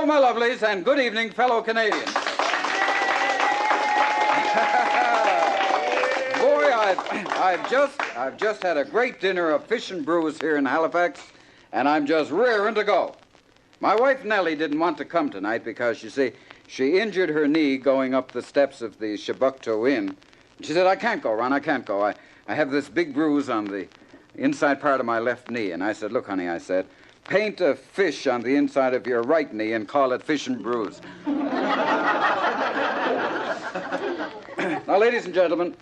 Hello, my lovelies, and good evening, fellow Canadians. Boy, I've just had a great dinner of fish and brews here in Halifax, and I'm just raring to go. My wife Nellie didn't want to come tonight because, you see, she injured her knee going up the steps of the Shabukto Inn. She said, I can't go, Ron, I can't go. I have this big bruise on the inside part of my left knee. And I said, look, honey, I said, paint a fish on the inside of your right knee and call it Fish and Brews. Now, ladies and gentlemen,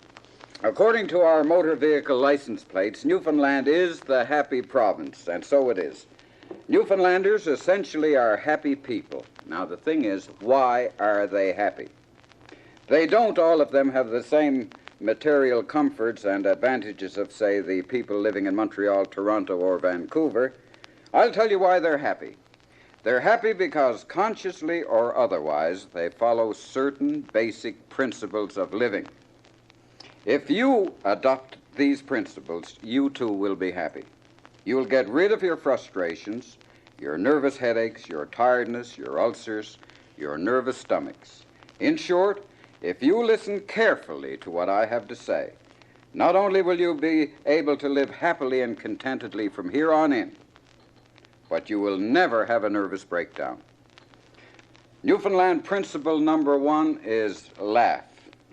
according to our motor vehicle license plates, Newfoundland is the happy province, and so it is. Newfoundlanders essentially are happy people. Now, the thing is, why are they happy? They don't, all of them, have the same material comforts and advantages of, say, the people living in Montreal, Toronto, or Vancouver. I'll tell you why they're happy. They're happy because consciously or otherwise they follow certain basic principles of living. If you adopt these principles, you too will be happy. You'll get rid of your frustrations, your nervous headaches, your tiredness, your ulcers, your nervous stomachs. In short, if you listen carefully to what I have to say, not only will you be able to live happily and contentedly from here on in, but you will never have a nervous breakdown. Newfoundland principle number 1 is laugh.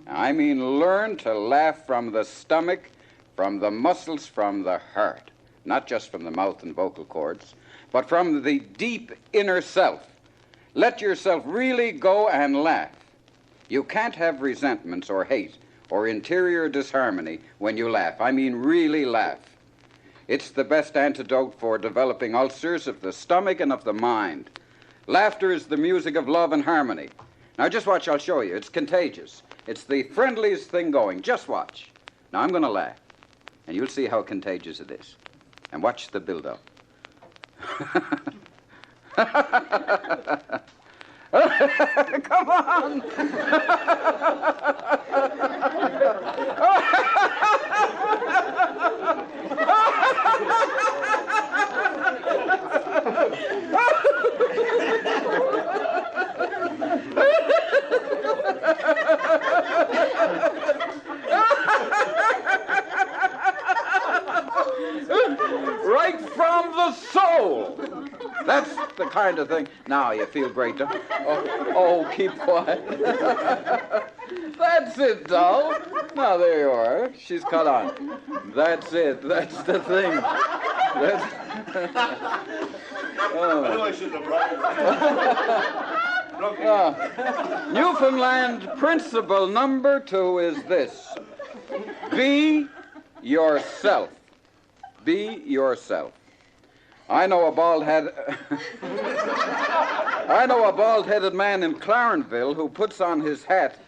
I mean learn to laugh from the stomach, from the muscles, from the heart. Not just from the mouth and vocal cords, but from the deep inner self. Let yourself really go and laugh. You can't have resentments or hate or interior disharmony when you laugh. I mean really laugh. It's the best antidote for developing ulcers of the stomach and of the mind. Laughter is the music of love and harmony. Now just watch, I'll show you. It's contagious. It's the friendliest thing going. Just watch. Now I'm going to laugh, and you'll see how contagious it is. And watch the build-up. Come on! Right from the soul. That's the kind of thing. Now you feel great, don't you? Oh, keep quiet. That's it, doll. Now, there you are. She's caught on. That's it. That's the thing. That's... Oh. I know I shouldn't have brought it. Newfoundland principle number 2 is this. Be yourself. Be yourself. I know a bald-headed man in Clarenville who puts on his hat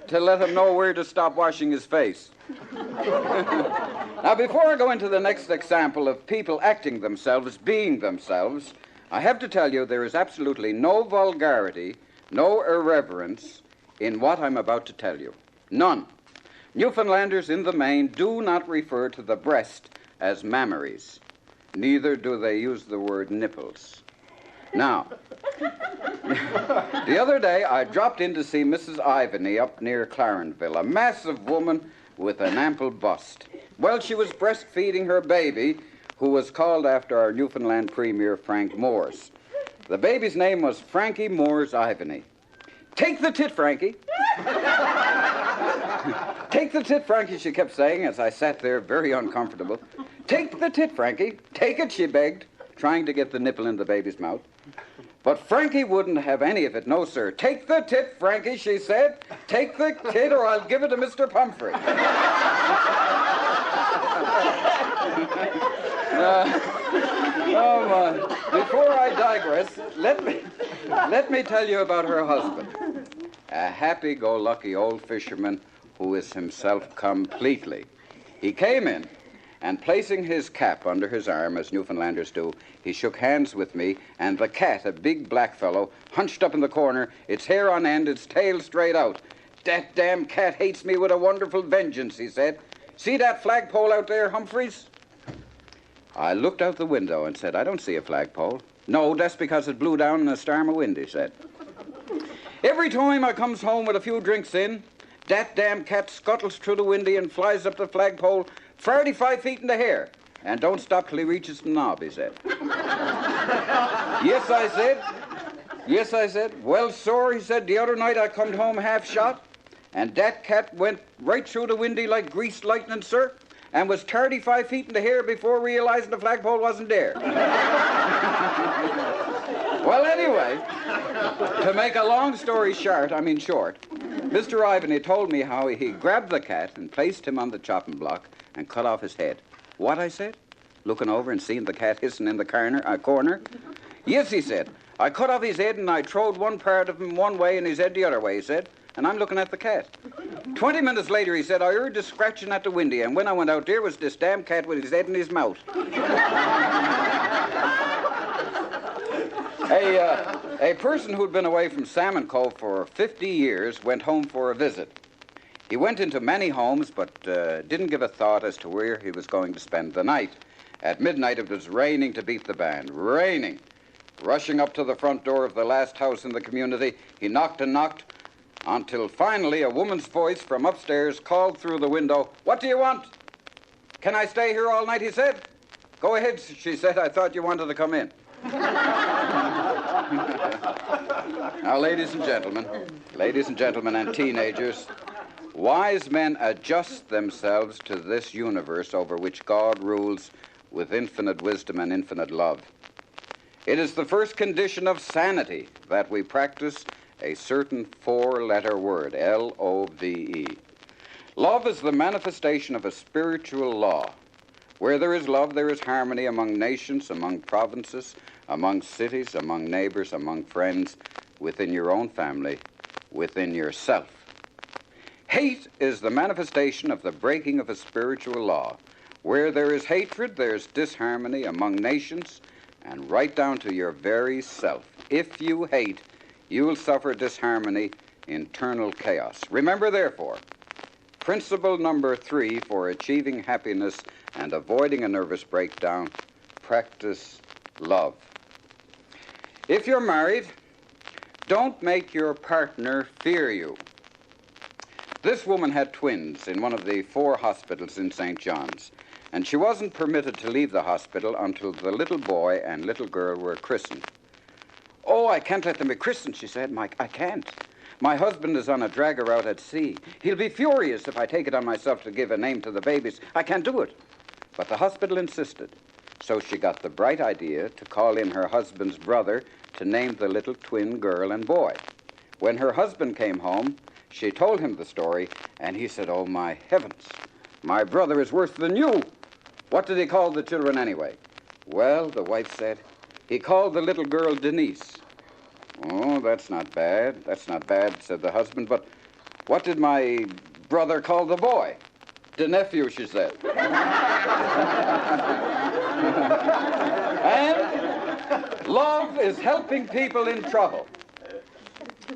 to let him know where to stop washing his face. Now, before I go into the next example of people acting themselves, being themselves, I have to tell you there is absolutely no vulgarity, no irreverence in what I'm about to tell you. None. Newfoundlanders, in the main, do not refer to the breast as mammaries. Neither do they use the word nipples. Now, the other day I dropped in to see Mrs. Ivany up near Clarenville, a massive woman with an ample bust. Well, she was breastfeeding her baby, who was called after our Newfoundland Premier, Frank Moores. The baby's name was Frankie Moores Ivany. Take the tit, Frankie. Take the tit, Frankie, she kept saying as I sat there very uncomfortable. Take the tit, Frankie. Take it, she begged, trying to get the nipple in the baby's mouth. But Frankie wouldn't have any of it. No, sir. Take the tit, Frankie, she said. Take the tit or I'll give it to Mr. Pumphrey. Oh, my. Before I digress, let me tell you about her husband. A happy-go-lucky old fisherman who is himself completely. He came in, and placing his cap under his arm, as Newfoundlanders do, he shook hands with me, and the cat, a big black fellow, hunched up in the corner, its hair on end, its tail straight out. That damn cat hates me with a wonderful vengeance, he said. See that flagpole out there, Humphreys? I looked out the window and said, I don't see a flagpole. No, that's because it blew down in a storm of wind, he said. Every time I comes home with a few drinks in, that damn cat scuttles through the window and flies up the flagpole 35 feet in the air. And don't stop till he reaches the knob, he said. Yes, I said. Yes, I said. Well, sir, he said, the other night I come home half shot, and that cat went right through the window like greased lightning, sir, and was 35 feet in the air before realizing the flagpole wasn't there. Well, anyway, to make a long story short, Mr. Ivan, he told me how he grabbed the cat and placed him on the chopping block and cut off his head. What, I said, looking over and seeing the cat hissing in the corner. Yes, he said, I cut off his head and I throwed one part of him one way and his head the other way, he said, and I'm looking at the cat. 20 minutes later, he said, I heard the scratching at the window, and when I went out there was this damn cat with his head in his mouth. A person who'd been away from Salmon Cove for 50 years went home for a visit. He went into many homes, but didn't give a thought as to where he was going to spend the night. At midnight, it was raining to beat the band. Raining. Rushing up to the front door of the last house in the community, he knocked and knocked until finally a woman's voice from upstairs called through the window, "What do you want?" "Can I stay here all night?" he said. "Go ahead," she said. "I thought you wanted to come in." Now, ladies and gentlemen and teenagers, wise men adjust themselves to this universe over which God rules with infinite wisdom and infinite love. It is the first condition of sanity that we practice a certain four-letter word, L-O-V-E. Love is the manifestation of a spiritual law. Where there is love, there is harmony among nations, among provinces, among cities, among neighbors, among friends, within your own family, within yourself. Hate is the manifestation of the breaking of a spiritual law. Where there is hatred, there's disharmony among nations, and right down to your very self. If you hate, you will suffer disharmony, internal chaos. Remember, therefore, principle number 3 for achieving happiness and avoiding a nervous breakdown: practice love. If you're married, don't make your partner fear you. This woman had twins in one of the 4 hospitals in St. John's, and she wasn't permitted to leave the hospital until the little boy and little girl were christened. "Oh, I can't let them be christened," she said. "I can't. My husband is on a dragger out at sea. He'll be furious if I take it on myself to give a name to the babies. I can't do it." But the hospital insisted. So she got the bright idea to call in her husband's brother to name the little twin girl and boy. When her husband came home, she told him the story, and he said, "Oh, my heavens, my brother is worse than you. What did he call the children anyway?" "Well," the wife said, "he called the little girl Denise." "Oh, that's not bad, said the husband. "But what did my brother call the boy?" "The nephew," she said. And love is helping people in trouble.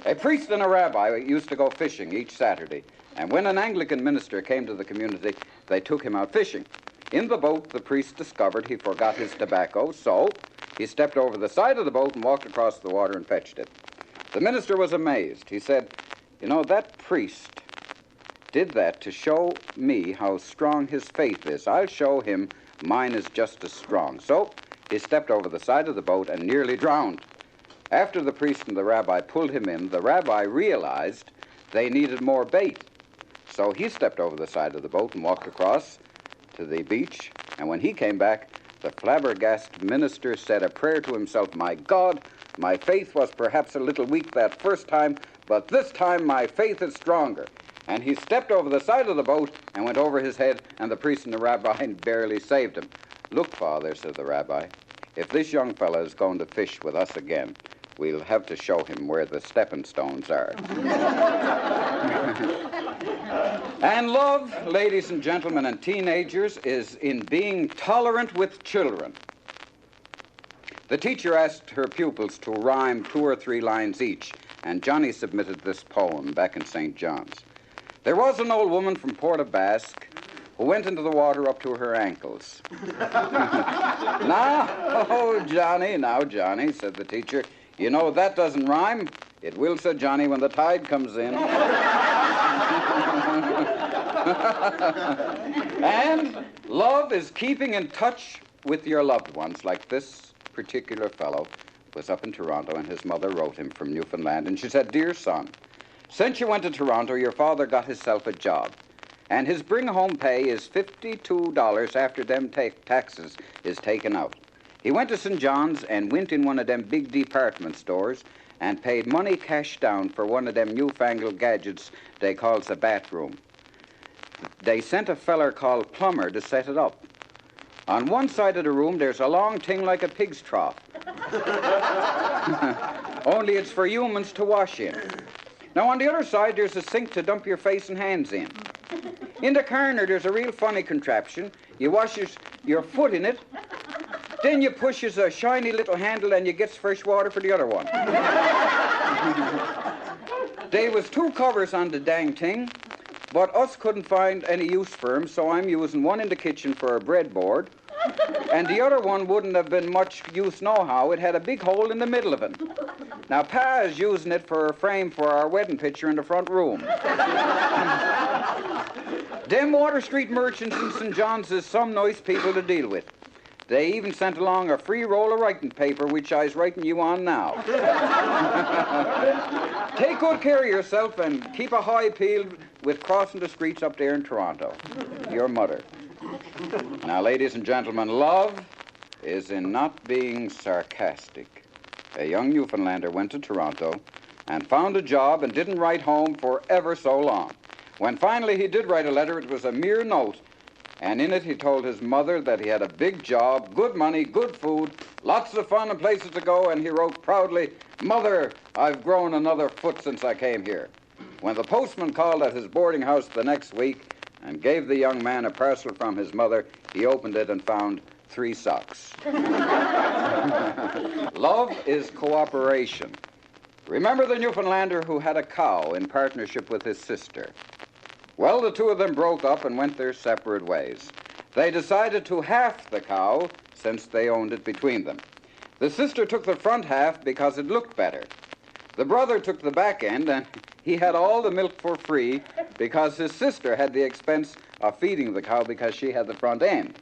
A priest and a rabbi used to go fishing each Saturday, and when an Anglican minister came to the community, they took him out fishing. In the boat, the priest discovered he forgot his tobacco, so he stepped over the side of the boat and walked across the water and fetched it. The minister was amazed. He said, "You know, that priest did that to show me how strong his faith is. I'll show him mine is just as strong." So he stepped over the side of the boat and nearly drowned. After the priest and the rabbi pulled him in, the rabbi realized they needed more bait. So he stepped over the side of the boat and walked across to the beach, and when he came back, the flabbergasted minister said a prayer to himself, "My God, my faith was perhaps a little weak that first time, but this time my faith is stronger." And he stepped over the side of the boat and went over his head, and the priest and the rabbi barely saved him. "Look, Father," said the rabbi, "if this young fellow is going to fish with us again, we'll have to show him where the stepping stones are." And love, ladies and gentlemen and teenagers, is in being tolerant with children. The teacher asked her pupils to rhyme 2 or 3 lines each, and Johnny submitted this poem back in St. John's. There was an old woman from Port of Basque who went into the water up to her ankles. Now, Johnny, said the teacher, you know that doesn't rhyme. It will, said Johnny, when the tide comes in. And love is keeping in touch with your loved ones, like this particular fellow was up in Toronto, and his mother wrote him from Newfoundland, and she said, Dear son, since you went to Toronto, your father got himself a job, and his bring-home pay is $52 after them taxes is taken out. He went to St. John's and went in one of them big department stores and paid money cash down for one of them newfangled gadgets they calls a bathroom. They sent a feller called Plumber to set it up. On one side of the room, there's a long thing like a pig's trough. Only it's for humans to wash in. Now, on the other side, there's a sink to dump your face and hands in. In the corner, there's a real funny contraption. You wash your foot in it, then you pushes a shiny little handle and you gets fresh water for the other one. There was 2 covers on the dang thing, but us couldn't find any use for 'em, so I'm using one in the kitchen for a breadboard, and the other one wouldn't have been much use nohow. It had a big hole in the middle of it. Now, Pa is using it for a frame for our wedding picture in the front room. Them Water Street merchants in St. John's is some nice people to deal with. They even sent along a free roll of writing paper, which I's writing you on now. Take good care of yourself and keep a high peeled with crossing the streets up there in Toronto. Your mother. Now, ladies and gentlemen, love is in not being sarcastic. A young Newfoundlander went to Toronto and found a job and didn't write home for ever so long. When finally he did write a letter, it was a mere note, and in it he told his mother that he had a big job, good money, good food, lots of fun and places to go, and he wrote proudly, Mother, I've grown another foot since I came here. When the postman called at his boarding house the next week and gave the young man a parcel from his mother, he opened it and found 3 socks. Love is cooperation. Remember the Newfoundlander who had a cow in partnership with his sister? Well, the 2 of them broke up and went their separate ways. They decided to half the cow since they owned it between them. The sister took the front half because it looked better. The brother took the back end, and he had all the milk for free because his sister had the expense of feeding the cow because she had the front end.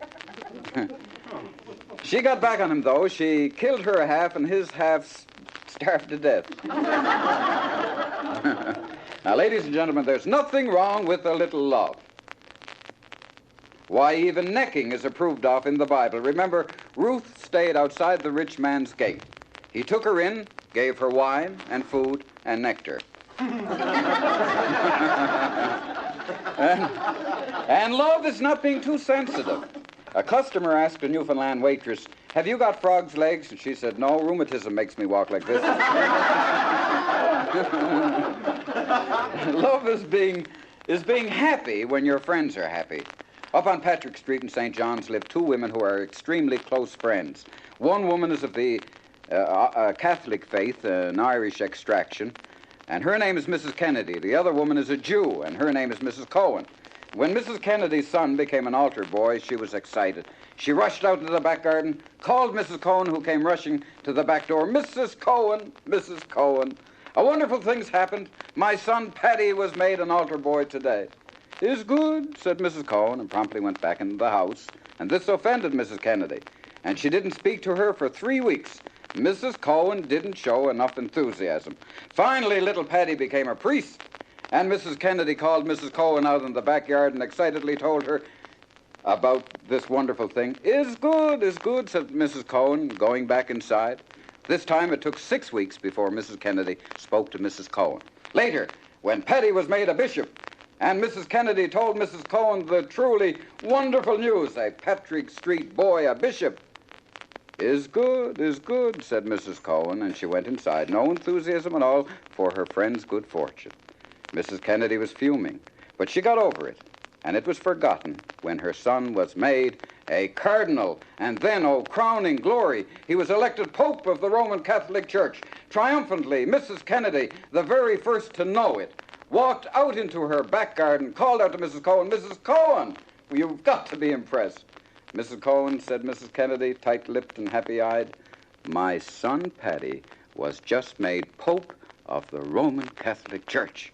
She got back on him, though. She killed her half, and his half starved to death. Now, ladies and gentlemen, there's nothing wrong with a little love. Why, even necking is approved of in the Bible. Remember, Ruth stayed outside the rich man's gate. He took her in, gave her wine and food and nectar. And love is not being too sensitive. A customer asked a Newfoundland waitress, have you got frog's legs? And she said, no, rheumatism makes me walk like this. Love is being happy when your friends are happy. Up on Patrick Street in St. John's live 2 women who are extremely close friends. One woman is of the Catholic faith, an Irish extraction, and her name is Mrs. Kennedy. The other woman is a Jew, and her name is Mrs. Cohen. When Mrs. Kennedy's son became an altar boy, she was excited. She rushed out into the back garden, called Mrs. Cohen, who came rushing to the back door. Mrs. Cohen, Mrs. Cohen, a wonderful thing's happened. My son Paddy was made an altar boy today. Is good, said Mrs. Cohen, and promptly went back into the house. And this offended Mrs. Kennedy, and she didn't speak to her for 3 weeks. Mrs. Cohen didn't show enough enthusiasm. Finally, little Paddy became a priest, and Mrs. Kennedy called Mrs. Cohen out in the backyard and excitedly told her about this wonderful thing. Is good, said Mrs. Cohen, going back inside. This time it took 6 weeks before Mrs. Kennedy spoke to Mrs. Cohen. Later, when Paddy was made a bishop, and Mrs. Kennedy told Mrs. Cohen the truly wonderful news, a Patrick Street boy, a bishop. Is good, said Mrs. Cohen, and she went inside, no enthusiasm at all for her friend's good fortune. Mrs. Kennedy was fuming, but she got over it, and it was forgotten when her son was made a cardinal, and then, oh, crowning glory, he was elected Pope of the Roman Catholic Church. Triumphantly, Mrs. Kennedy, the very first to know it, walked out into her back garden, called out to Mrs. Cohen, Mrs. Cohen, You've got to be impressed. Mrs. Cohen, said Mrs. Kennedy, tight-lipped and happy-eyed, my son Paddy was just made Pope of the Roman Catholic Church.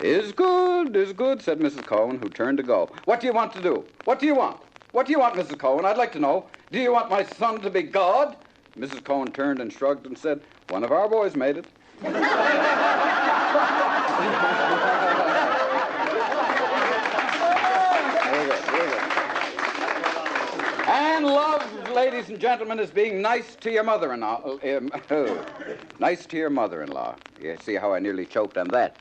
Is good, said Mrs. Cohen, who turned to go. What do you want to do? What do you want? What do you want, Mrs. Cohen? I'd like to know. Do you want my son to be God? Mrs. Cohen turned and shrugged and said, one of our boys made it. And love, ladies and gentlemen, is being nice to your mother-in-law. Nice to your mother-in-law. You see how I nearly choked on that.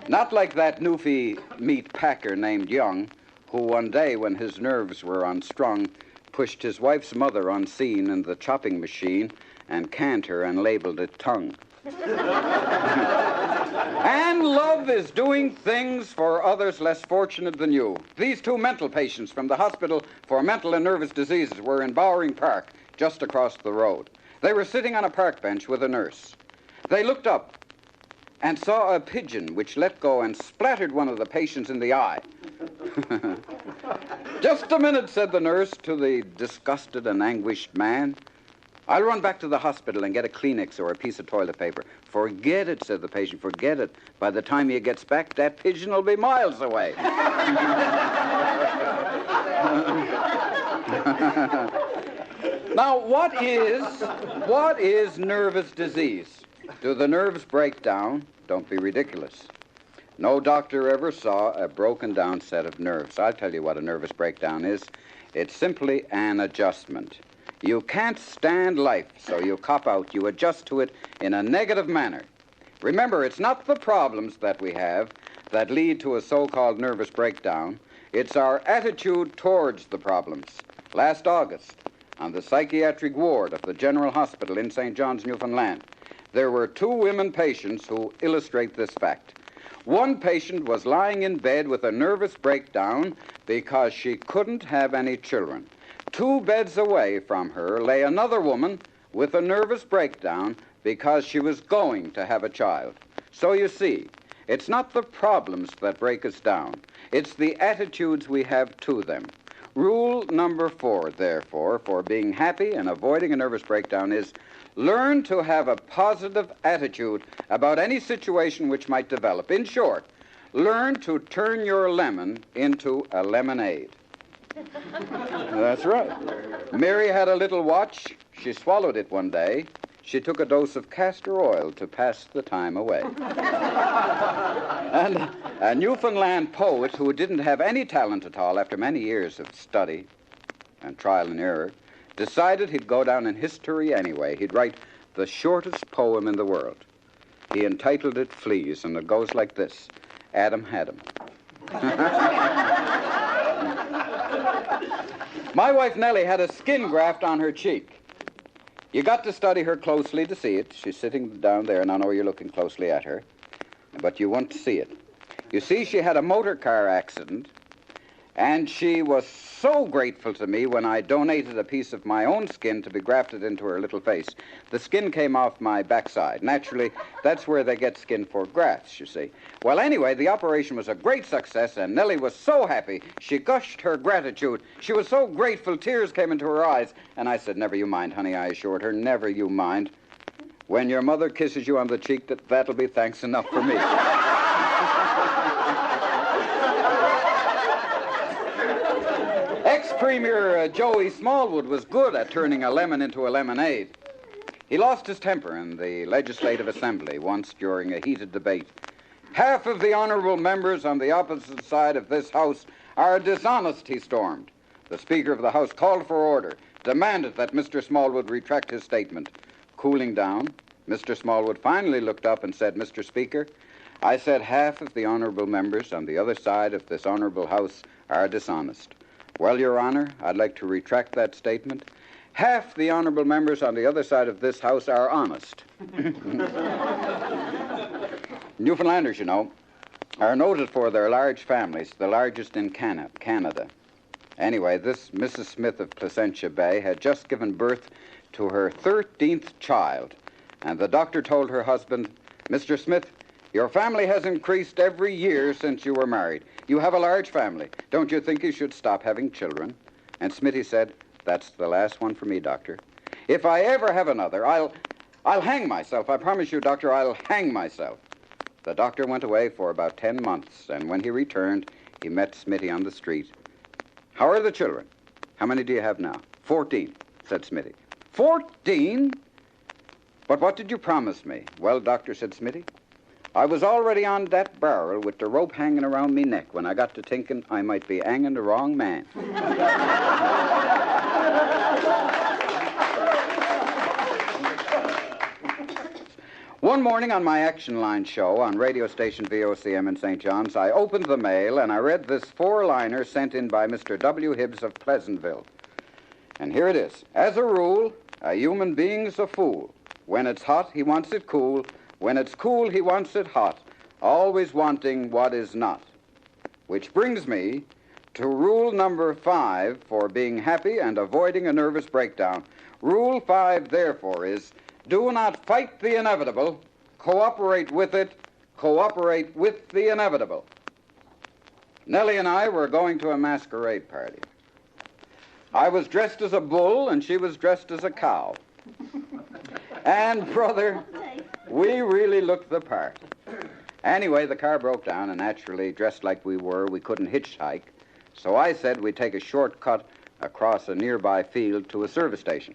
Not like that newfie meat packer named Young, who one day, when his nerves were unstrung, pushed his wife's mother unseen in the chopping machine and canned her and labeled it tongue. And love is doing things for others less fortunate than you. These two mental patients from the hospital for mental and nervous diseases were in Bowering Park, just across the road. They were sitting on a park bench with a nurse. They looked up and saw a pigeon which let go and splattered one of the patients in the eye. Just a minute, said the nurse to the disgusted and anguished man. I'll run back to the hospital and get a Kleenex or a piece of toilet paper. Forget it, said the patient, forget it. By the time he gets back, that pigeon will be miles away. Now, what is nervous disease? Do the nerves break down? Don't be ridiculous. No doctor ever saw a broken down set of nerves. I'll tell you what a nervous breakdown is. It's simply an adjustment. You can't stand life, so you cop out. You adjust to it in a negative manner. Remember, it's not the problems that we have that lead to a so-called nervous breakdown. It's our attitude towards the problems. Last August, on the psychiatric ward of the General Hospital in St. John's, Newfoundland, there were two women patients who illustrate this fact. One patient was lying in bed with a nervous breakdown because she couldn't have any children. 2 beds away from her lay another woman with a nervous breakdown because she was going to have a child. So you see, it's not the problems that break us down. It's the attitudes we have to them. Rule number 4, therefore, for being happy and avoiding a nervous breakdown is learn to have a positive attitude about any situation which might develop. In short, learn to turn your lemon into a lemonade. That's right. Mary had a little watch. She swallowed it one day. She took a dose of castor oil to pass the time away. And a Newfoundland poet who didn't have any talent at all after many years of study and trial and error decided he'd go down in history anyway. He'd write the shortest poem in the world. He entitled it Fleas, and it goes like this. Adam had 'em. My wife Nellie had a skin graft on her cheek. You got to study her closely to see it. She's sitting down there, and I know you're looking closely at her, but you want to see it. You see, she had a motor car accident, and she was so grateful to me when I donated a piece of my own skin to be grafted into her little face. The skin came off my backside. Naturally, that's where they get skin for grafts, you see. Well, anyway, the operation was a great success, and Nellie was so happy. She gushed her gratitude. She was so grateful, tears came into her eyes. And I said, never you mind, honey, I assured her, never you mind. When your mother kisses you on the cheek, that'll be thanks enough for me. Ex-Premier Joey Smallwood was good at turning a lemon into a lemonade. He lost his temper in the Legislative Assembly once during a heated debate. Half of the honorable members on the opposite side of this House are dishonest, he stormed. The Speaker of the House called for order, demanded that Mr. Smallwood retract his statement. Cooling down, Mr. Smallwood finally looked up and said, Mr. Speaker, I said half of the honorable members on the other side of this honorable House are dishonest. Well, Your Honor, I'd like to retract that statement. Half the honorable members on the other side of this House are honest. Newfoundlanders, you know, are noted for their large families, the largest in Canada. Anyway, this Mrs. Smith of Placentia Bay had just given birth to her 13th child, and the doctor told her husband, Mr. Smith, Your family has increased every year since you were married. You have a large family. Don't you think you should stop having children? And Smitty said, that's the last one for me, Doctor. If I ever have another, I'll hang myself. I promise you, Doctor, I'll hang myself. The doctor went away for about 10 months, and when he returned, he met Smitty on the street. How are the children? How many do you have now? 14, said Smitty. 14? But what did you promise me? Well, Doctor, said Smitty, I was already on that barrel with the rope hanging around me neck when I got to thinking I might be hanging the wrong man. One morning on my Action Line show on radio station VOCM in St. John's, I opened the mail and I read this 4-liner sent in by Mr. W. Hibbs of Pleasantville. And here it is. As a rule, a human being's a fool. When it's hot, he wants it cool. When it's cool, he wants it hot, always wanting what is not. Which brings me to rule number 5 for being happy and avoiding a nervous breakdown. Rule 5, therefore, is do not fight the inevitable, cooperate with it, cooperate with the inevitable. Nellie and I were going to a masquerade party. I was dressed as a bull and she was dressed as a cow. And, brother, we really looked the part. Anyway, the car broke down, and naturally, dressed like we were, we couldn't hitchhike. So I said we'd take a shortcut across a nearby field to a service station.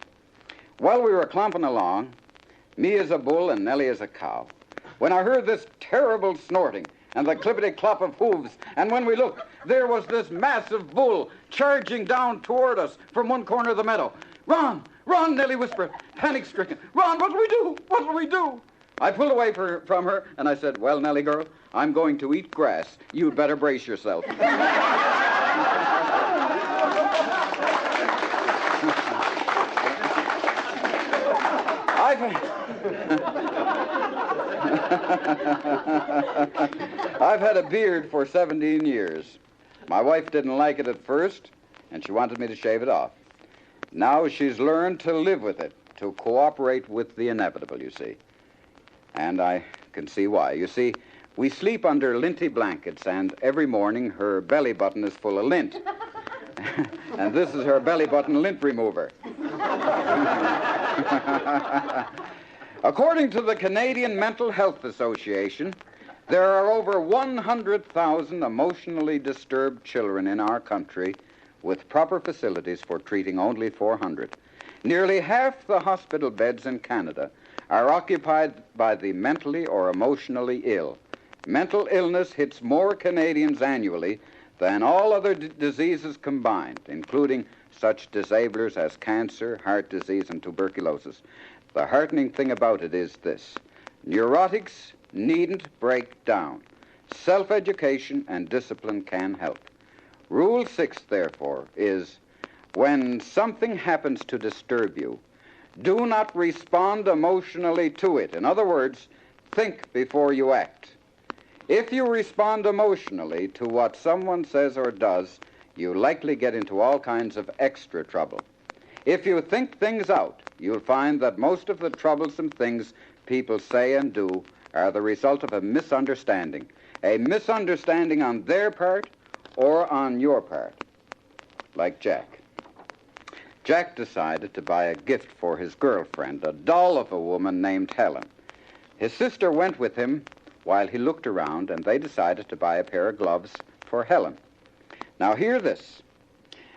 While we were clomping along, me as a bull and Nellie as a cow, when I heard this terrible snorting and the clippity-clop of hooves, and when we looked, there was this massive bull charging down toward us from one corner of the meadow. Run! Run, Nellie whispered, panic-stricken. Run, what'll we do? What'll we do? I pulled away from her, and I said, well, Nellie girl, I'm going to eat grass. You'd better brace yourself. I've had a beard for 17 years. My wife didn't like it at first, and she wanted me to shave it off. Now she's learned to live with it, to cooperate with the inevitable, you see. And I can see why. You see, we sleep under linty blankets, and every morning her belly button is full of lint. And this is her belly button lint remover. According to the Canadian Mental Health Association, there are over 100,000 emotionally disturbed children in our country with proper facilities for treating only 400. Nearly half the hospital beds in Canada are occupied by the mentally or emotionally ill. Mental illness hits more Canadians annually than all other diseases combined, including such disablers as cancer, heart disease, and tuberculosis. The heartening thing about it is this: neurotics needn't break down. Self-education and discipline can help. Rule 6, therefore, is when something happens to disturb you, do not respond emotionally to it. In other words, think before you act. If you respond emotionally to what someone says or does, you likely get into all kinds of extra trouble. If you think things out, you'll find that most of the troublesome things people say and do are the result of a misunderstanding on their part or on your part. Like Jack. Jack decided to buy a gift for his girlfriend, a doll of a woman named Helen. His sister went with him while he looked around, and they decided to buy a pair of gloves for Helen. Now hear this.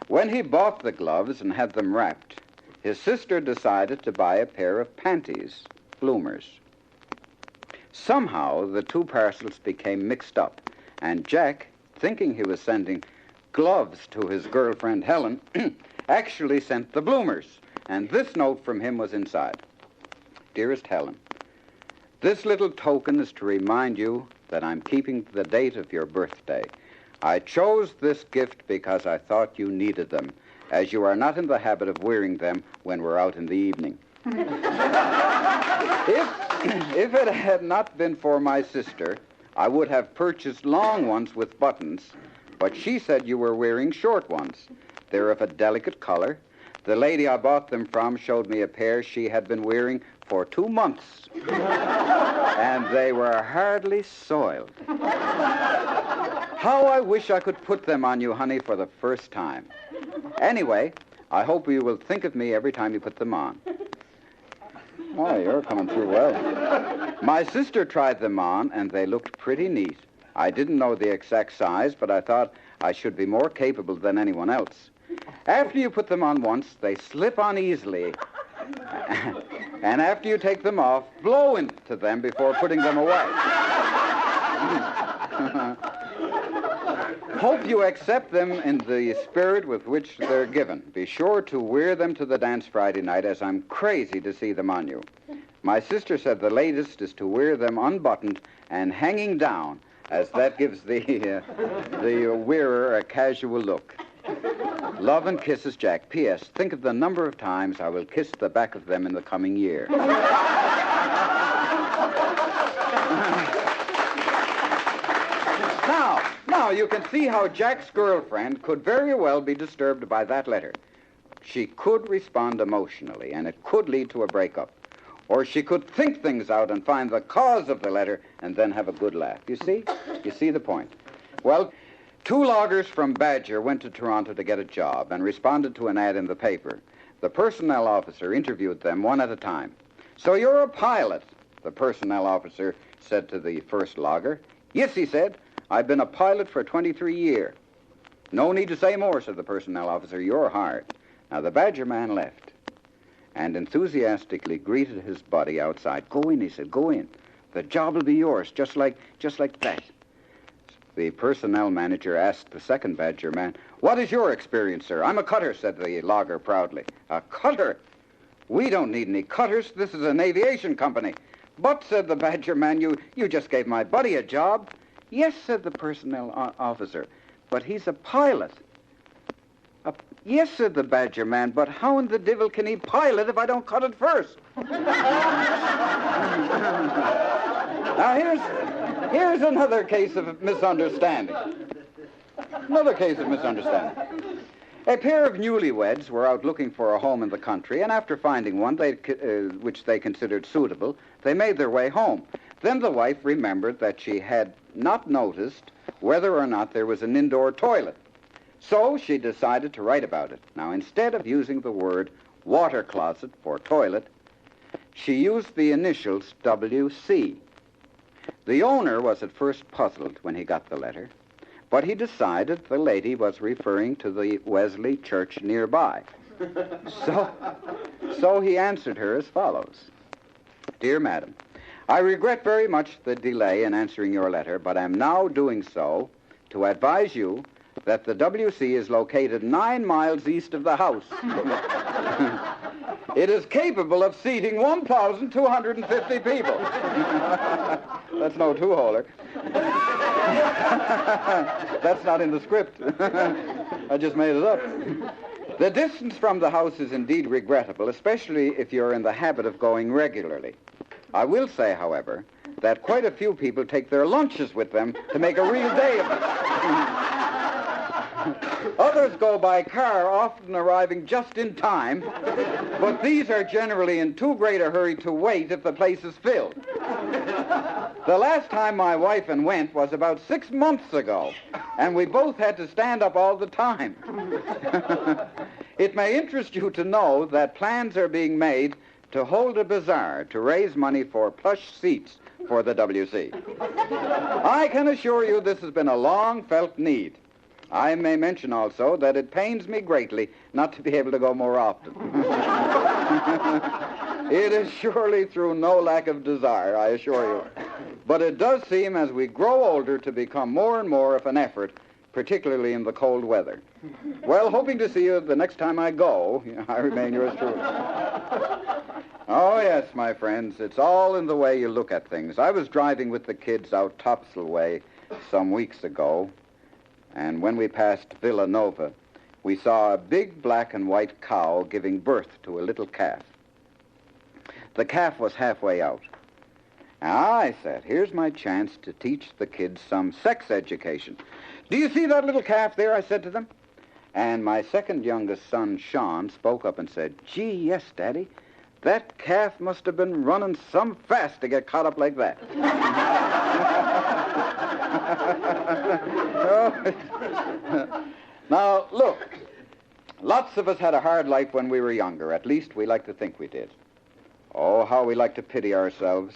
When he bought the gloves and had them wrapped, his sister decided to buy a pair of panties, bloomers. Somehow the two parcels became mixed up, and Jack, thinking he was sending gloves to his girlfriend Helen, actually sent the bloomers, and this note from him was inside. Dearest Helen, this little token is to remind you that I'm keeping the date of your birthday. I chose this gift because I thought you needed them, as you are not in the habit of wearing them when we're out in the evening. If it had not been for my sister, I would have purchased long ones with buttons, but she said you were wearing short ones. They're of a delicate color. The lady I bought them from showed me a pair she had been wearing for 2 months. And and they were hardly soiled. How I wish I could put them on you, honey, for the first time. Anyway, I hope you will think of me every time you put them on. Oh, you're coming through well. My sister tried them on, and they looked pretty neat. I didn't know the exact size, but I thought I should be more capable than anyone else. After you put them on once, they slip on easily. And after you take them off, blow into them before putting them away. Hope you accept them in the spirit with which they're given. Be sure to wear them to the dance Friday night, as I'm crazy to see them on you. My sister said the latest is to wear them unbuttoned and hanging down, as that gives the wearer a casual look. Love and kisses, Jack. P.S. Think of the number of times I will kiss the back of them in the coming year. Now, you can see how Jack's girlfriend could very well be disturbed by that letter. She could respond emotionally, and it could lead to a breakup. Or she could think things out and find the cause of the letter and then have a good laugh. You see? You see the point. Well, 2 loggers from Badger went to Toronto to get a job and responded to an ad in the paper. The personnel officer interviewed them one at a time. "So you're a pilot," the personnel officer said to the first logger. "Yes," he said. "I've been a pilot for 23 years. "No need to say more," said the personnel officer. "You're hired." Now, the Badger man left and enthusiastically greeted his buddy outside. "Go in," he said. "Go in. The job will be yours, just like that." The personnel manager asked the second Badger man, "What is your experience, sir?" "I'm a cutter," said the logger proudly. "A cutter? We don't need any cutters. This is an aviation company." "But," said the Badger man, you just gave my buddy a job." "Yes," said the personnel officer, "but he's a pilot." "Yes," said the Badger man, "but how in the devil can he pilot if I don't cut it first?" Now, here's another case of misunderstanding. A pair of newlyweds were out looking for a home in the country, and after finding one which they considered suitable, they made their way home. Then the wife remembered that she had not noticed whether or not there was an indoor toilet. So she decided to write about it. Now, instead of using the word water closet for toilet, she used the initials WC. The owner was at first puzzled when he got the letter, but he decided the lady was referring to the Wesley church nearby. So he answered her as follows. "Dear Madam, I regret very much the delay in answering your letter, but am now doing so to advise you that the WC is located 9 miles east of the house. It is capable of seating 1,250 people. That's no two-holer. That's not in the script. I just made it up. The distance from the house is indeed regrettable, especially if you're in the habit of going regularly. I will say, however, that quite a few people take their lunches with them to make a real day of it. Others go by car, often arriving just in time, but these are generally in too great a hurry to wait if the place is filled. The last time my wife and went was about 6 months ago, and we both had to stand up all the time. It may interest you to know that plans are being made to hold a bazaar to raise money for plush seats for the WC. I can assure you this has been a long-felt need. I may mention also that it pains me greatly not to be able to go more often. It is surely through no lack of desire, I assure you. But it does seem, as we grow older, to become more and more of an effort, particularly in the cold weather. Well, hoping to see you the next time I go, I remain yours truly. Oh, yes, my friends, it's all in the way you look at things. I was driving with the kids out Topsail Way some weeks ago, and when we passed Villanova, we saw a big black and white cow giving birth to a little calf. The calf was halfway out. I said, here's my chance to teach the kids some sex education. "Do you see that little calf there?" I said to them. And my second youngest son, Sean, spoke up and said, "Gee, yes, Daddy. That calf must have been running some fast to get caught up like that. Now, look, lots of us had a hard life when we were younger. At least we like to think we did. Oh, how we like to pity ourselves.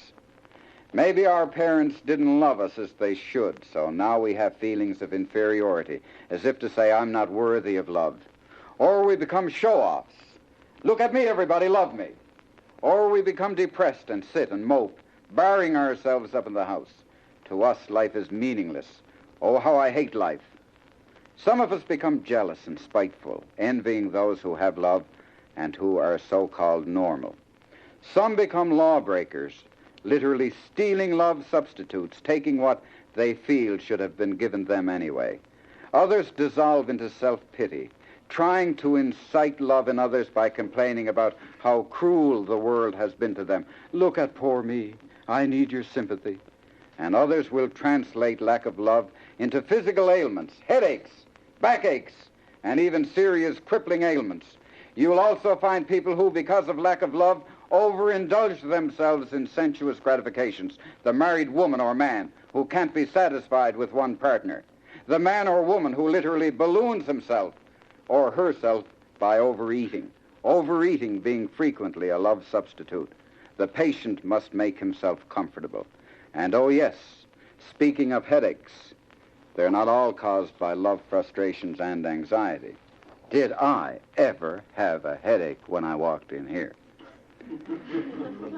Maybe our parents didn't love us as they should, so now we have feelings of inferiority, as if to say, I'm not worthy of love. Or we become show-offs. Look at me, everybody, love me. Or we become depressed and sit and mope, barring ourselves up in the house. To us, life is meaningless. Oh, how I hate life. Some of us become jealous and spiteful, envying those who have love and who are so-called normal. Some become lawbreakers, literally stealing love substitutes, taking what they feel should have been given them anyway. Others dissolve into self-pity, trying to incite love in others by complaining about how cruel the world has been to them. Look at poor me. I need your sympathy. And others will translate lack of love into physical ailments, headaches, backaches, and even serious crippling ailments. You will also find people who, because of lack of love, overindulge themselves in sensuous gratifications. The married woman or man who can't be satisfied with one partner. The man or woman who literally balloons himself or herself by overeating. Overeating being frequently a love substitute. The patient must make himself comfortable. And oh yes, speaking of headaches, they're not all caused by love frustrations and anxiety. Did I ever have a headache when I walked in here?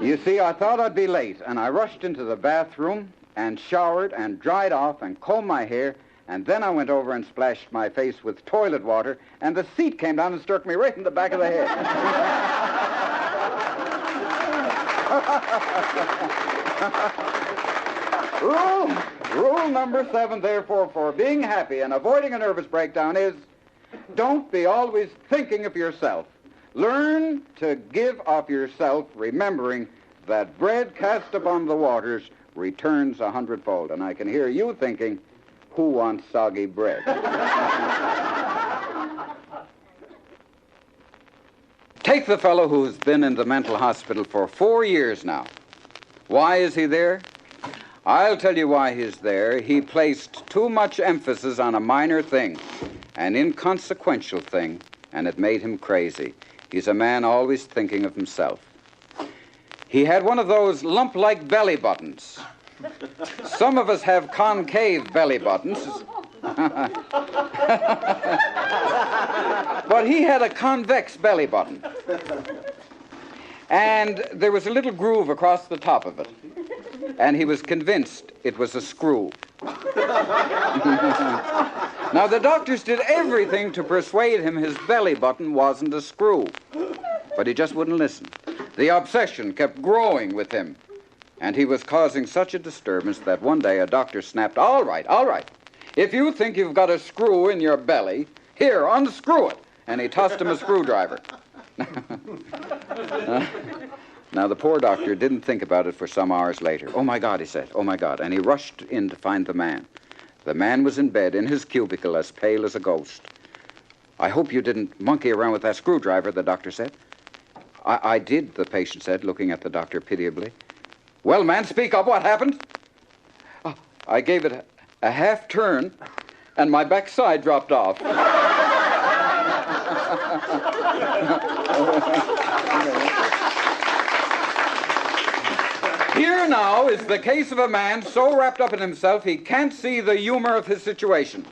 You see, I thought I'd be late, and I rushed into the bathroom and showered and dried off and combed my hair, and then I went over and splashed my face with toilet water, and the seat came down and struck me right in the back of the head. Rule number 7, therefore, for being happy and avoiding a nervous breakdown is, don't be always thinking of yourself. Learn to give of yourself, remembering that bread cast upon the waters returns 100-fold. And I can hear you thinking, who wants soggy bread? Take the fellow who's been in the mental hospital for 4 years now. Why is he there? I'll tell you why he's there. He placed too much emphasis on a minor thing, an inconsequential thing, and it made him crazy. He's a man always thinking of himself. He had one of those lump-like belly buttons. Some of us have concave belly buttons. But he had a convex belly button. And there was a little groove across the top of it. And he was convinced it was a screw. Now, the doctors did everything to persuade him his belly button wasn't a screw. But he just wouldn't listen. The obsession kept growing with him. And he was causing such a disturbance that one day a doctor snapped, all right. If you think you've got a screw in your belly, here, unscrew it. And he tossed him a screwdriver. Now, the poor doctor didn't think about it for some hours later. Oh, my God, he said. Oh, my God. And he rushed in to find the man. The man was in bed in his cubicle, as pale as a ghost. I hope you didn't monkey around with that screwdriver, the doctor said. I did, the patient said, looking at the doctor pitiably. Well, man, speak up. What happened? Oh, I gave it a half turn, and my backside dropped off. Here now is the case of a man so wrapped up in himself he can't see the humor of his situation.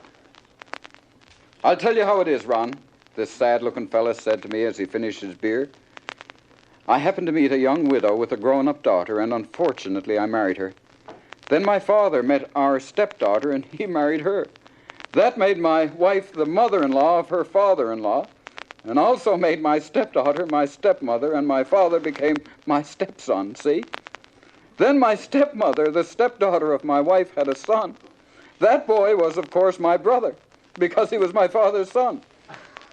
I'll tell you how it is, Ron, this sad-looking fella said to me as he finished his beer. I happened to meet a young widow with a grown-up daughter, and unfortunately I married her. Then my father met our stepdaughter, and he married her. That made my wife the mother-in-law of her father-in-law, and also made my stepdaughter my stepmother, and my father became my stepson, see? Then my stepmother, the stepdaughter of my wife, had a son. That boy was, of course, my brother, because he was my father's son.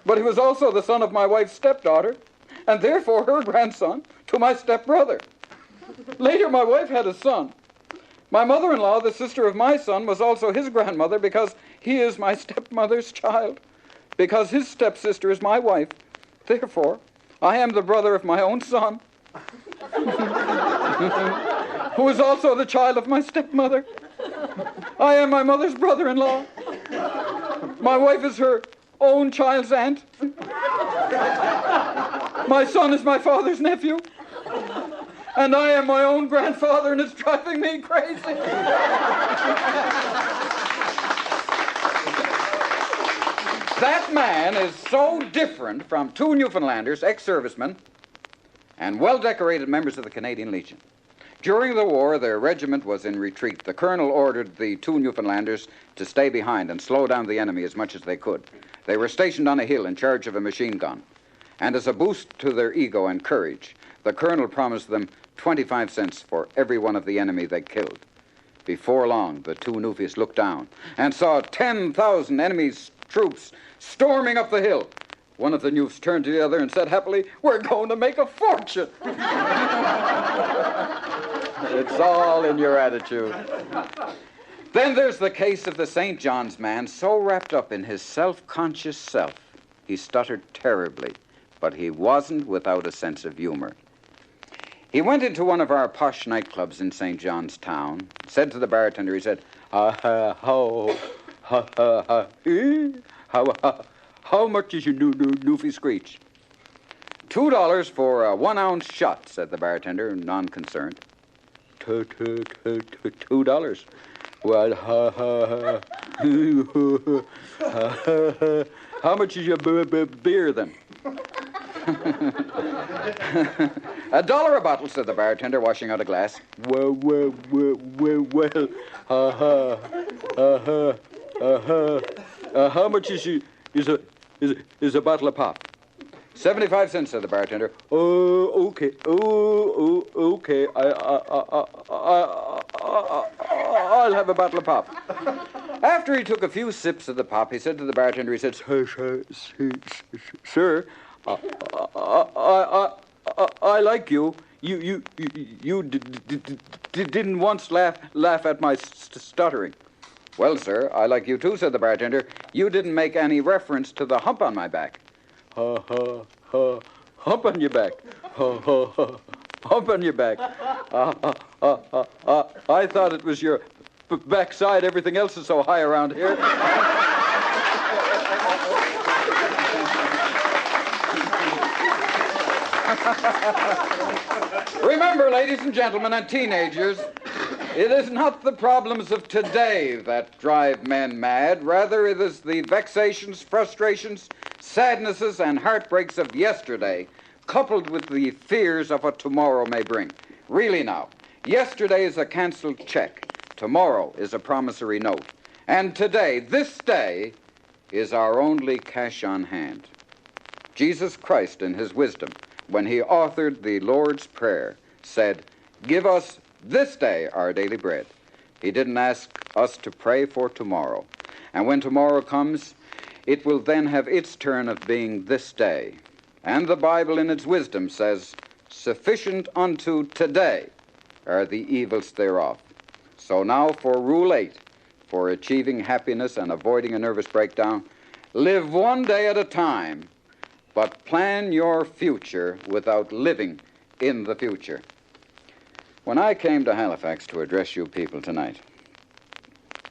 But he was also the son of my wife's stepdaughter, and therefore her grandson to my stepbrother. Later, my wife had a son. My mother-in-law, the sister of my son, was also his grandmother because he is my stepmother's child, because his stepsister is my wife. Therefore, I am the brother of my own son who is also the child of my stepmother. I am my mother's brother-in-law. My wife is her own child's aunt. My son is my father's nephew. And I am my own grandfather, and it's driving me crazy. That man is so different from two Newfoundlanders, ex-servicemen, and well-decorated members of the Canadian Legion. During the war, their regiment was in retreat. The colonel ordered the two Newfoundlanders to stay behind and slow down the enemy as much as they could. They were stationed on a hill in charge of a machine gun. And as a boost to their ego and courage, the colonel promised them 25 cents for every one of the enemy they killed. Before long, the two Newfies looked down and saw 10,000 enemy troops storming up the hill. One of the Newfs turned to the other and said happily, "We're going to make a fortune." It's all in your attitude. Then there's the case of the St. John's man, so wrapped up in his self-conscious self, he stuttered terribly, but he wasn't without a sense of humor. He went into one of our posh nightclubs in St. John's Town, said to the bartender, he said, how much is your Newfie Screech? $2 for a 1-ounce shot, said the bartender, non-concerned. $2. Well, how much is your beer then? $1 a bottle, said the bartender, washing out a glass. Well, how much is a bottle of pop? 75 cents, said the bartender. Oh, okay. Oh, okay. I'll have a bottle of pop. After he took a few sips of the pop, he said to the bartender, he said, Sir, I like you. You didn't once laugh at my stuttering. Well, sir, I like you too, said the bartender. You didn't make any reference to the hump on my back. Hump on your back. Hump on your back. I thought it was your backside. Everything else is so high around here. Remember, ladies and gentlemen, and teenagers, it is not the problems of today that drive men mad. Rather, it is the vexations, frustrations, sadnesses, and heartbreaks of yesterday, coupled with the fears of what tomorrow may bring. Really now, yesterday is a canceled check. Tomorrow is a promissory note. And today, this day, is our only cash on hand. Jesus Christ, in his wisdom, when he authored the Lord's Prayer, said, "Give us this day our daily bread." He didn't ask us to pray for tomorrow. And when tomorrow comes, it will then have its turn of being this day. And the Bible in its wisdom says, "Sufficient unto today are the evils thereof." So now for Rule 8, for achieving happiness and avoiding a nervous breakdown, live one day at a time, but plan your future without living in the future. When I came to Halifax to address you people tonight,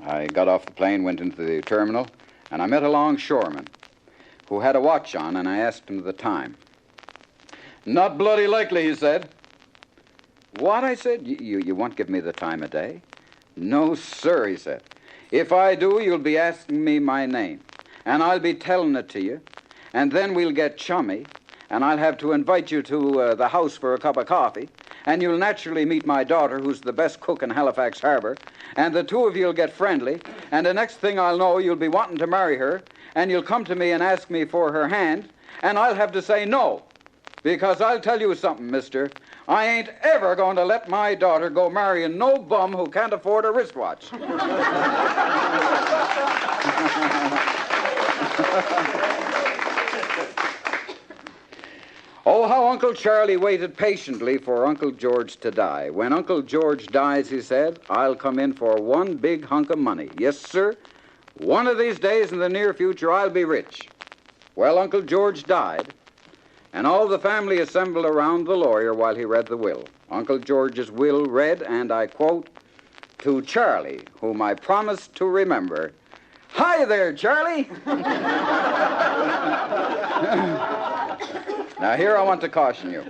I got off the plane, went into the terminal, and I met a longshoreman who had a watch on, and I asked him the time. "Not bloody likely," he said. "What?" I said. You won't give me the time of day?" "No, sir," he said. "If I do, you'll be asking me my name, and I'll be telling it to you, and then we'll get chummy, and I'll have to invite you to the house for a cup of coffee, and you'll naturally meet my daughter, who's the best cook in Halifax Harbor, and the two of you'll get friendly, and the next thing I'll know, you'll be wanting to marry her, and you'll come to me and ask me for her hand, and I'll have to say no, because I'll tell you something, mister, I ain't ever going to let my daughter go marrying no bum who can't afford a wristwatch." Oh, how Uncle Charlie waited patiently for Uncle George to die. When Uncle George dies, he said, "I'll come in for one big hunk of money. Yes, sir. One of these days in the near future, I'll be rich." Well, Uncle George died, and all the family assembled around the lawyer while he read the will. Uncle George's will read, and I quote, "To Charlie, whom I promised to remember." Hi there, Charlie! Now, here I want to caution you.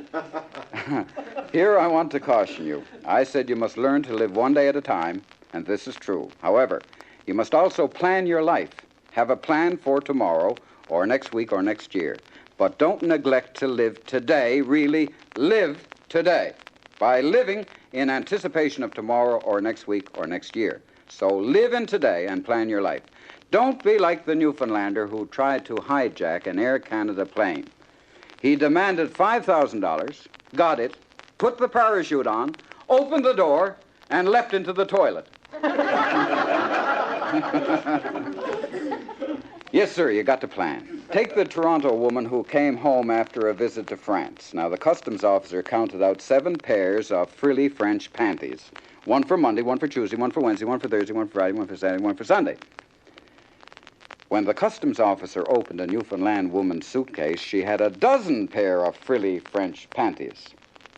I said you must learn to live one day at a time, and this is true. However, you must also plan your life. Have a plan for tomorrow, or next week, or next year. But don't neglect to live today. Really live today by living in anticipation of tomorrow, or next week, or next year. So live in today and plan your life. Don't be like the Newfoundlander who tried to hijack an Air Canada plane. He demanded $5,000, got it, put the parachute on, opened the door, and leapt into the toilet. Yes, sir, you got to plan. Take the Toronto woman who came home after a visit to France. Now, the customs officer counted out 7 pairs of frilly French panties. One for Monday, one for Tuesday, one for Wednesday, one for Thursday, one for Friday, one for Saturday, one for Sunday. When the customs officer opened a Newfoundland woman's suitcase, she had a dozen pair of frilly French panties.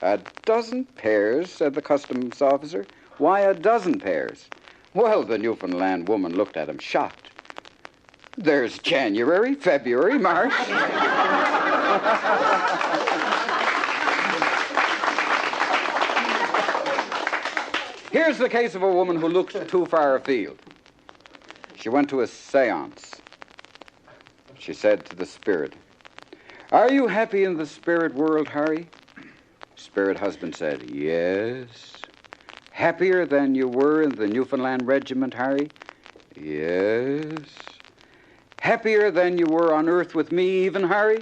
"A dozen pairs?" said the customs officer. "Why a dozen pairs?" Well, the Newfoundland woman looked at him, shocked. "There's January, February, March." Here's the case of a woman who looks too far afield. She went to a seance. She said to the spirit, "Are you happy in the spirit world, Harry?" Spirit husband said, "Yes." "Happier than you were in the Newfoundland regiment, Harry?" "Yes." "Happier than you were on earth with me even, Harry?"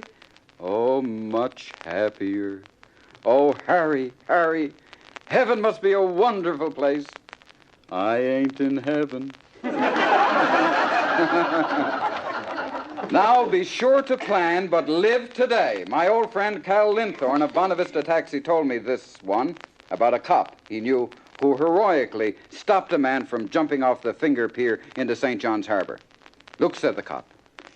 "Oh, much happier." "Oh, Harry, Harry, heaven must be a wonderful place." "I ain't in heaven." Now, be sure to plan, but live today. My old friend Cal Linthorne of Bonavista Taxi told me this one about a cop he knew who heroically stopped a man from jumping off the Finger Pier into St. John's Harbor. "Look," said the cop,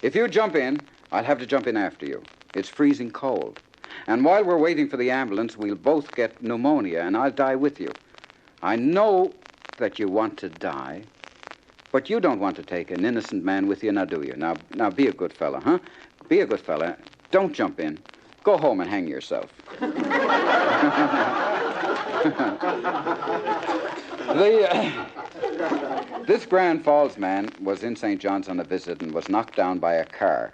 "if you jump in, I'll have to jump in after you. It's freezing cold. And while we're waiting for the ambulance, we'll both get pneumonia, and I'll die with you. I know that you want to die, but you don't want to take an innocent man with you, now do you? Now be a good fella, huh? Be a good fella. Don't jump in. Go home and hang yourself." This Grand Falls man was in St. John's on a visit and was knocked down by a car.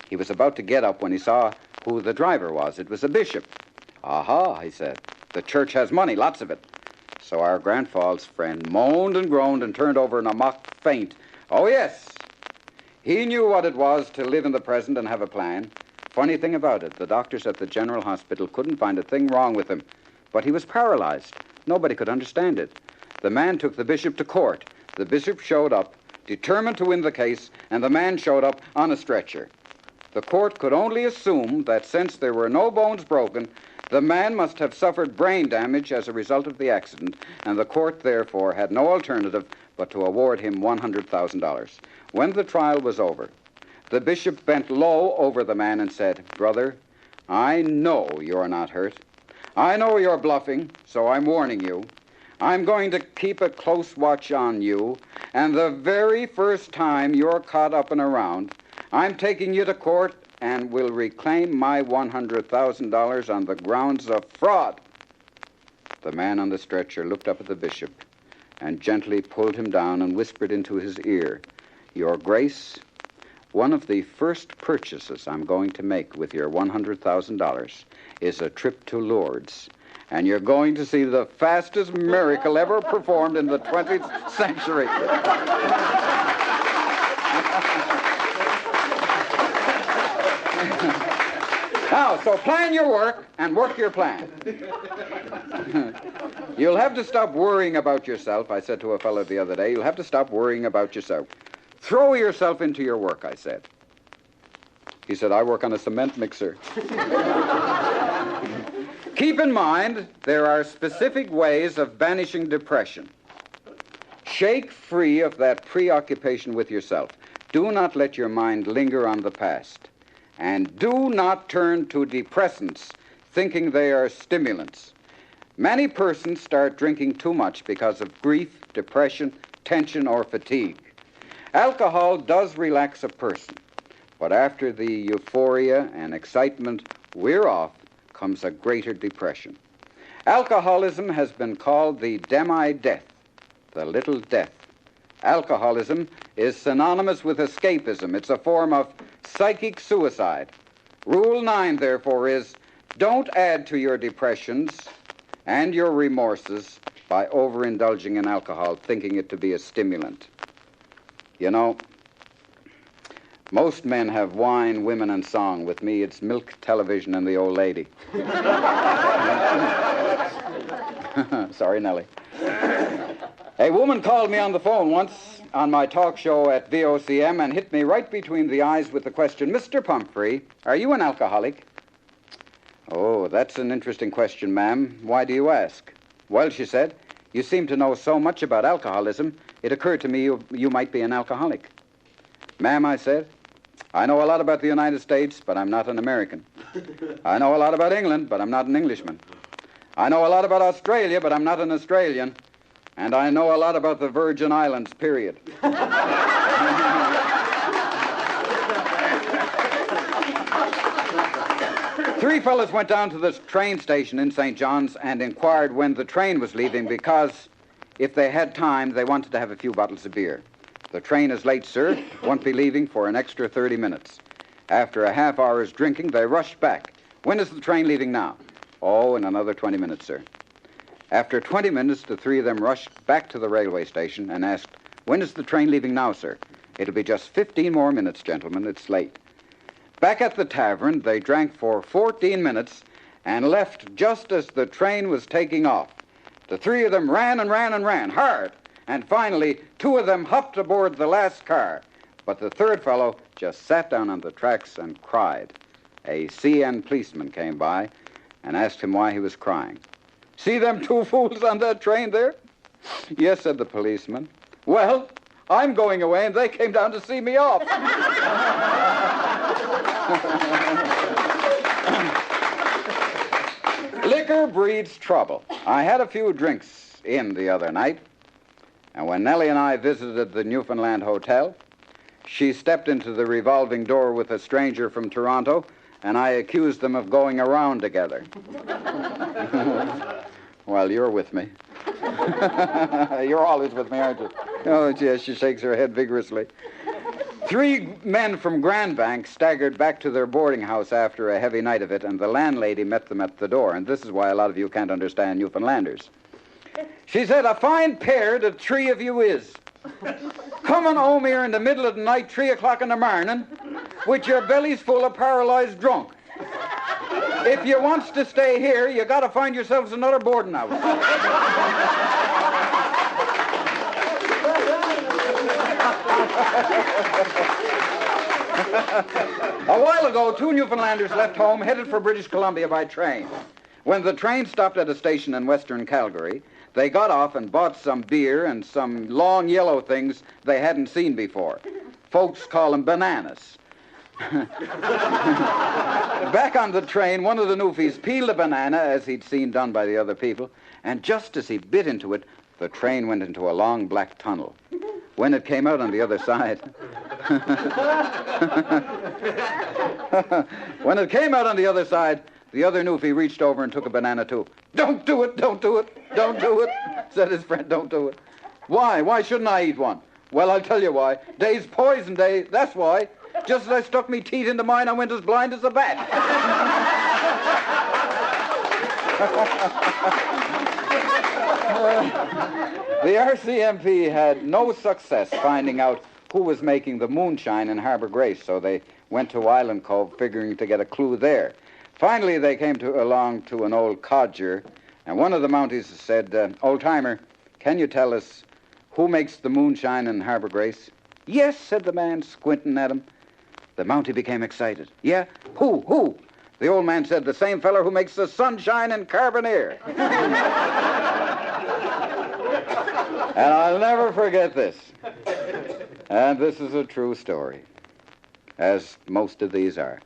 He was about to get up when he saw who the driver was. It was a bishop. "Aha," he said. "The church has money, lots of it." So our Grand Falls friend moaned and groaned and turned over in a mock faint. Oh, yes. He knew what it was to live in the present and have a plan. Funny thing about it, the doctors at the General Hospital couldn't find a thing wrong with him. But he was paralyzed. Nobody could understand it. The man took the bishop to court. The bishop showed up, determined to win the case, and the man showed up on a stretcher. The court could only assume that since there were no bones broken, the man must have suffered brain damage as a result of the accident, and the court, therefore, had no alternative but to award him $100,000. When the trial was over, the bishop bent low over the man and said, "Brother, I know you're not hurt. I know you're bluffing, so I'm warning you. I'm going to keep a close watch on you, and the very first time you're caught up and around, I'm taking you to court and will reclaim my $100,000 on the grounds of fraud." The man on the stretcher looked up at the bishop and gently pulled him down and whispered into his ear, "Your Grace, one of the first purchases I'm going to make with your $100,000 is a trip to Lourdes, and you're going to see the fastest miracle ever performed in the 20th century." Now, so plan your work and work your plan. You'll have to stop worrying about yourself, I said to a fellow the other day. You'll have to stop worrying about yourself. Throw yourself into your work, I said. He said, "I work on a cement mixer." Keep in mind, there are specific ways of banishing depression. Shake free of that preoccupation with yourself. Do not let your mind linger on the past. and do not turn to depressants thinking they are stimulants. Many persons start drinking too much because of grief, depression, tension, or fatigue. Alcohol does relax a person, but after the euphoria and excitement wear off comes a greater depression. Alcoholism has been called the demi-death, the little death. Alcoholism is synonymous with escapism. It's a form of psychic suicide. Rule 9, therefore, is don't add to your depressions and your remorses by overindulging in alcohol, thinking it to be a stimulant. You know, most men have wine, women, and song. With me, it's milk, television, and the old lady. Sorry, Nellie. A woman called me on the phone once on my talk show at VOCM and hit me right between the eyes with the question, Mr. Pumphrey, are you an alcoholic? Oh, that's an interesting question, ma'am. Why do you ask? Well, she said, you seem to know so much about alcoholism, it occurred to me you might be an alcoholic. Ma'am, I said, I know a lot about the United States, but I'm not an American. I know a lot about England, but I'm not an Englishman. I know a lot about Australia, but I'm not an Australian. And I know a lot about the Virgin Islands, period. Three fellas went down to the train station in St. John's and inquired when the train was leaving because if they had time, they wanted to have a few bottles of beer. The train is late, sir. Won't be leaving for an extra 30 minutes. After a half hour's drinking, they rushed back. When is the train leaving now? Oh, in another 20 minutes, sir. After 20 minutes, the three of them rushed back to the railway station and asked, when is the train leaving now, sir? It'll be just 15 more minutes, gentlemen. It's late. Back at the tavern, they drank for 14 minutes and left just as the train was taking off. The three of them ran and ran and ran hard. And finally, two of them hopped aboard the last car. But the third fellow just sat down on the tracks and cried. A CN policeman came by and asked him why he was crying. See them two fools on that train there? Yes, said the policeman. Well, I'm going away and they came down to see me off. Liquor breeds trouble. I had a few drinks in the other night. And when Nellie and I visited the Newfoundland Hotel, she stepped into the revolving door with a stranger from Toronto, and I accused them of going around together. Well, you're with me. You're always with me, aren't you? Oh, yes, she shakes her head vigorously. Three men from Grand Bank staggered back to their boarding house after a heavy night of it, and the landlady met them at the door, and this is why a lot of you can't understand Newfoundlanders. She said, a fine pair the three of you is. Coming home here in the middle of the night, 3 o'clock in the morning, with your bellies full of paralyzed drunk. If you wants to stay here, you got to find yourselves another boarding house. A while ago, 2 Newfoundlanders left home, headed for British Columbia by train. When the train stopped at a station in western Calgary, they got off and bought some beer and some long yellow things they hadn't seen before. Folks call them bananas. Back on the train, one of the newfies peeled a banana, as he'd seen done by the other people, and just as he bit into it, the train went into a long black tunnel. When it came out on the other side... When it came out on the other side, the other newfie reached over and took a banana, too. Don't do it, don't do it, don't do it, said his friend, don't do it. Why? Why shouldn't I eat one? Well, I'll tell you why. Day's poison day, that's why. Just as I stuck me teeth into mine, I went as blind as a bat. The RCMP had no success finding out who was making the moonshine in Harbor Grace, so they went to Island Cove figuring to get a clue there. Finally, they came along to an old codger, and one of the Mounties said, old-timer, can you tell us who makes the moonshine in Harbor Grace? Yes, said the man, squinting at him. The Mountie became excited. Yeah? Who? The old man said, the same feller who makes the sunshine in Carbonear. And I'll never forget this. And this is a true story, as most of these are.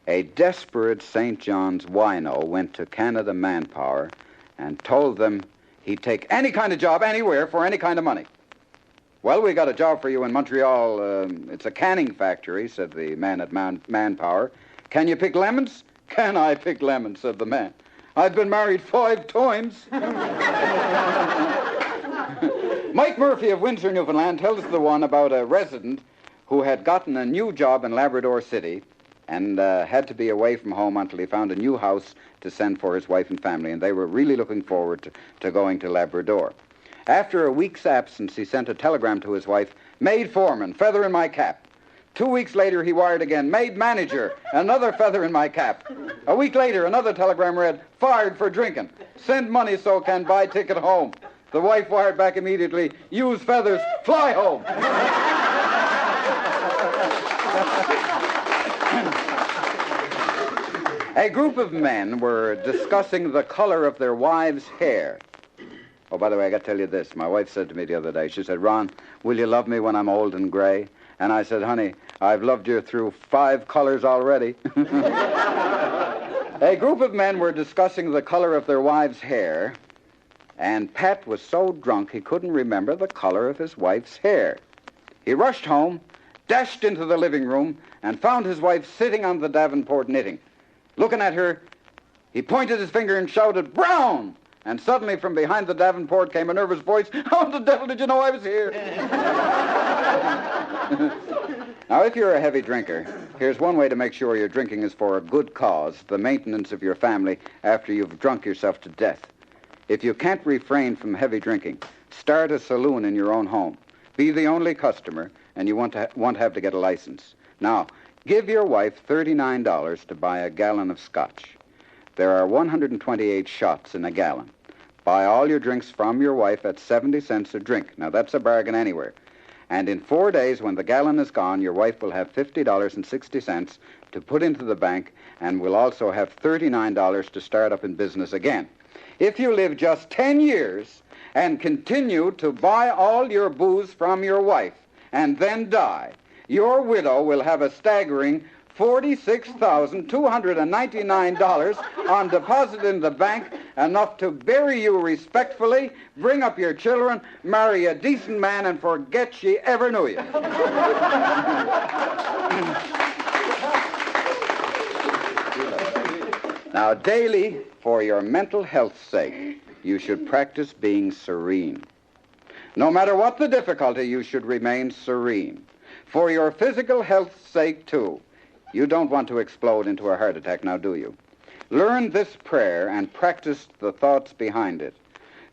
A desperate St. John's wino went to Canada Manpower and told them he'd take any kind of job anywhere for any kind of money. Well, we got a job for you in Montreal. It's a canning factory, said the man at Manpower. Can you pick lemons? Can I pick lemons, said the man. I've been married 5 times. Mike Murphy of Windsor, Newfoundland, tells the one about a resident who had gotten a new job in Labrador City and had to be away from home until he found a new house to send for his wife and family, and they were really looking forward to going to Labrador. After a week's absence, he sent a telegram to his wife, "Maid foreman, feather in my cap." 2 weeks later, he wired again, "Maid manager, another feather in my cap." A week later, another telegram read, "Fired for drinking. Send money so can buy ticket home." The wife wired back immediately, "Use feathers, fly home." A group of men were discussing the color of their wives' hair. Oh, by the way, I got to tell you this. My wife said to me the other day, she said, "Ron, will you love me when I'm old and gray?" And I said, "Honey, I've loved you through 5 colors already." A group of men were discussing the color of their wives' hair, and Pat was so drunk he couldn't remember the color of his wife's hair. He rushed home, dashed into the living room, and found his wife sitting on the Davenport knitting. Looking at her, he pointed his finger and shouted, "Brown!" And suddenly from behind the Davenport came a nervous voice, "How the devil did you know I was here?" Now, if you're a heavy drinker, here's one way to make sure your drinking is for a good cause, the maintenance of your family after you've drunk yourself to death. If you can't refrain from heavy drinking, start a saloon in your own home. Be the only customer, and you won't have to get a license. Now, give your wife $39 to buy a gallon of scotch. There are 128 shots in a gallon. Buy all your drinks from your wife at 70 cents a drink. Now, that's a bargain anywhere. And in 4 days, when the gallon is gone, your wife will have $50.60 to put into the bank and will also have $39 to start up in business again. If you live just 10 years and continue to buy all your booze from your wife and then die, your widow will have a staggering $46,299 on deposit in the bank, enough to bury you respectfully, bring up your children, marry a decent man, and forget she ever knew you. Now, daily, for your mental health's sake, you should practice being serene. No matter what the difficulty, you should remain serene. For your physical health's sake, too. You don't want to explode into a heart attack, now do you? Learn this prayer and practice the thoughts behind it.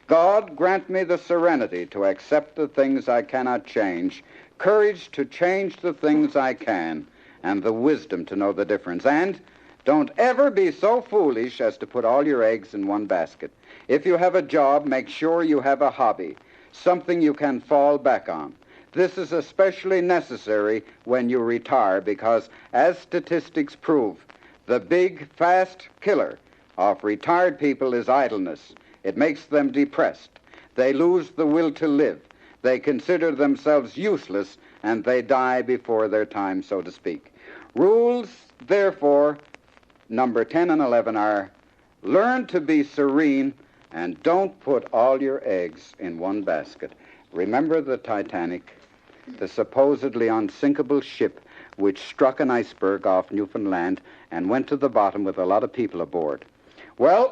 God, grant me the serenity to accept the things I cannot change, courage to change the things I can, and the wisdom to know the difference. And don't ever be so foolish as to put all your eggs in one basket. If you have a job, make sure you have a hobby, something you can fall back on. This is especially necessary when you retire because, as statistics prove, the big, fast killer of retired people is idleness. It makes them depressed. They lose the will to live. They consider themselves useless, and they die before their time, so to speak. Rules, therefore, number 10 and 11 are, learn to be serene and don't put all your eggs in one basket. Remember the Titanic, the supposedly unsinkable ship which struck an iceberg off Newfoundland and went to the bottom with a lot of people aboard. Well,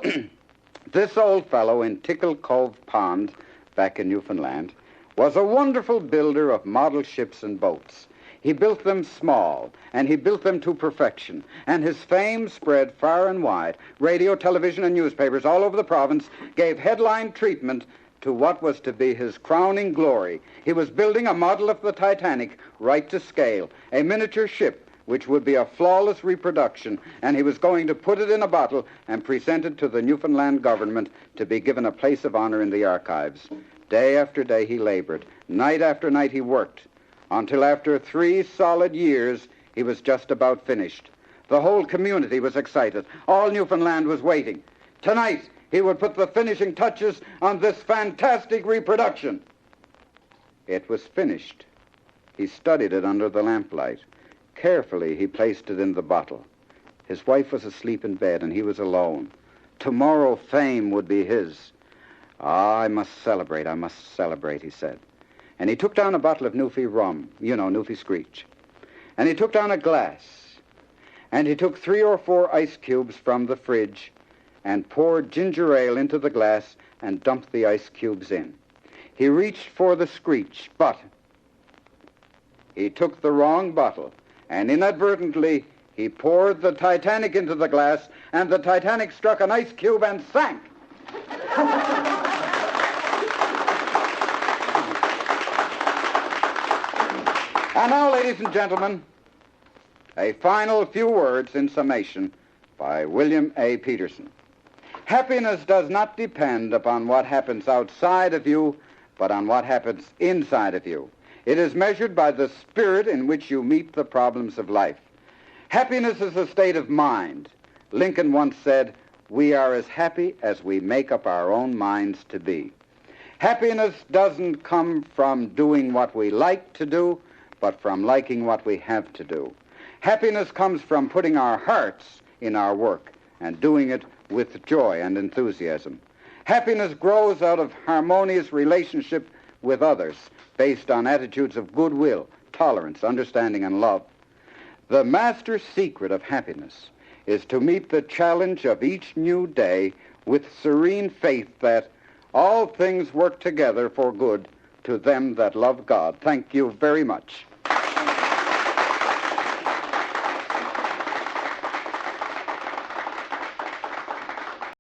this old fellow in Tickle Cove Pond, back in Newfoundland, was a wonderful builder of model ships and boats. He built them small, and he built them to perfection, and his fame spread far and wide. Radio, television, and newspapers all over the province gave headline treatment to what was to be his crowning glory. He was building a model of the Titanic right to scale, a miniature ship which would be a flawless reproduction, and he was going to put it in a bottle and present it to the Newfoundland government to be given a place of honor in the archives. Day after day he labored. Night after night he worked, until after 3 solid years he was just about finished. The whole community was excited. All Newfoundland was waiting. Tonight, he would put the finishing touches on this fantastic reproduction. It was finished. He studied it under the lamplight. Carefully, he placed it in the bottle. His wife was asleep in bed, and he was alone. Tomorrow fame would be his. "Ah, I must celebrate, he said. And he took down a bottle of Newfie rum, Newfie Screech. And he took down a glass. And he took 3 or 4 ice cubes from the fridge and poured ginger ale into the glass and dumped the ice cubes in. He reached for the Screech, but he took the wrong bottle, and inadvertently he poured the Titanic into the glass, and the Titanic struck an ice cube and sank. And now, ladies and gentlemen, a final few words in summation by William A. Peterson. Happiness does not depend upon what happens outside of you, but on what happens inside of you. It is measured by the spirit in which you meet the problems of life. Happiness is a state of mind. Lincoln once said, "We are as happy as we make up our own minds to be." Happiness doesn't come from doing what we like to do, but from liking what we have to do. Happiness comes from putting our hearts in our work and doing it with joy and enthusiasm. Happiness grows out of harmonious relationship with others based on attitudes of goodwill, tolerance, understanding, and love. The master secret of happiness is to meet the challenge of each new day with serene faith that all things work together for good to them that love God. Thank you very much.